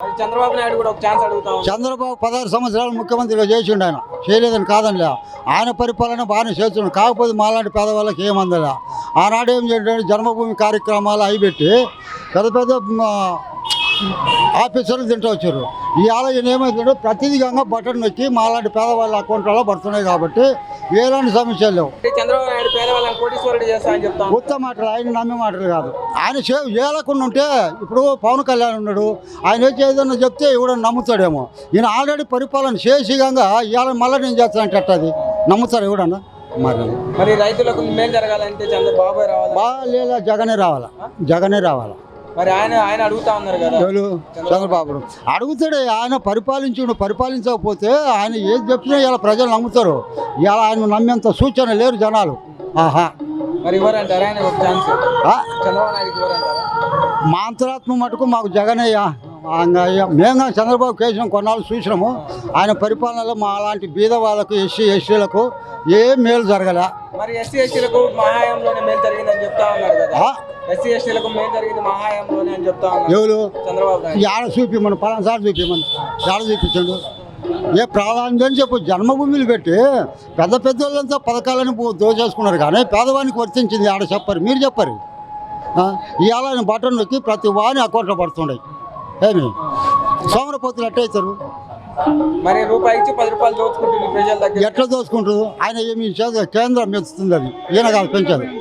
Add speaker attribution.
Speaker 1: చంద్రబాబు నాయుడు కూడా ఒక ఛాన్స్ అడుగుతా ఉన్నాడు.
Speaker 2: చంద్రబాబు 16 సంవత్సరాలు ముఖ్యమంత్రిగా చేసిండు. ఆయన చేయలేదని కాదనిలే, ఆయన పరిపాలన బాగానే చేస్తున్నాడు. కాకపోతే మాలాంటి పేదవాళ్ళకి ఏమందలే. ఆనాడు ఏం చేయండి, జన్మభూమి కార్యక్రమాలు అవి పెట్టి పెద్ద పెద్ద ఆఫీసర్లు తింటూ వచ్చారు. ఈ ఆలోచన ఏమైందంటే ప్రతిదిగా బటన్ నొక్కి మాలాంటి పేదవాళ్ళ అకౌంట్లలో పడుతున్నాయి కాబట్టి ఎలాంటి సమస్యలు లేవు.
Speaker 1: చంద్రబాబు నాయుడు పేదవాళ్ళని కోటీశ్వరుడు చేస్తా అని చెప్తాను.
Speaker 2: కొత్త మాటలు, ఆయన నమ్మే మాటలు కాదు. ఆయన చేయకుండా ఉంటే ఇప్పుడు పవన్ కళ్యాణ్ ఉన్నాడు, ఆయన ఏదన్నా చెప్తే ఇవ్వడం నమ్ముతాడేమో. ఈయన ఆల్రెడీ పరిపాలన చేసిగా ఇవాళ మళ్ళీ నేను చేస్తానంటే అట్టది నమ్ముతాడు ఎవడన్నా.
Speaker 1: మరి రైతులకు మేలు జరగాలంటే చంద్రబాబు రావాలి,
Speaker 2: లేదా జగనే రావాలా, జగనే రావాలా.
Speaker 1: మరి ఆయన అడుగుతా ఉన్నారు కదా
Speaker 2: చంద్రబాబు అడుగుతాడే. ఆయన పరిపాలించకపోతే ఆయన ఏది చెప్పినా ఇలా ప్రజలు నమ్ముతారు. ఇలా ఆయన నమ్మేంత సూచన లేరు జనాలు. ఆహా,
Speaker 1: మరి ఎవరంటారా ఆయన ఒక ఛాన్స్ చంద్రబాబు నాయుడుకి ఎవరంటారా?
Speaker 2: మా అంతరాత్మ మటుకు మాకు జగనయ్యా. మేము చంద్రబాబు కేసును కొన్నాళ్ళు చూసినాము. ఆయన పరిపాలనలో మా అలాంటి బీద వాళ్ళకు, ఎస్సీలకు ఏం మేలు జరగలే.
Speaker 1: మరి ఎస్సీలకు మహాయంలోనే మేలు జరిగిందని చెప్తా ఉన్నారు కదా. ఎస్సీలకు మేలు జరిగింది మహాయంలోనే అని చెప్తా ఉన్నారు
Speaker 2: ఎవరు?
Speaker 1: చంద్రబాబు నాయుడు.
Speaker 2: ఆడ చూపిమని పలాసారి చూపిమని ఆడ చూపించండు. ఏ ప్రాధాన్యత అని చెప్పు. జన్మభూమిలు పెట్టి పెద్ద వాళ్ళంతా పథకాలను దోచేసుకున్నారు, కానీ పేదవానికి వర్తించింది ఆడ చెప్పరు, మీరు చెప్పరు. ఇవాళ ఆయన బటన్ నొక్కి ప్రతి వాని అకౌంట్లో పడుతుండే. ఏమి సోమరపోతులు ఎట్టయితారు?
Speaker 1: మరి రూపాయి ఇచ్చి 10 రూపాయలు దోచుకుంటుంది ప్రజల దగ్గర.
Speaker 2: ఎట్లా దోచుకుంటారు? ఆయన ఏమి కేంద్రం మెచ్చుతుంది, అది ఈయన కాదు పెంచేది.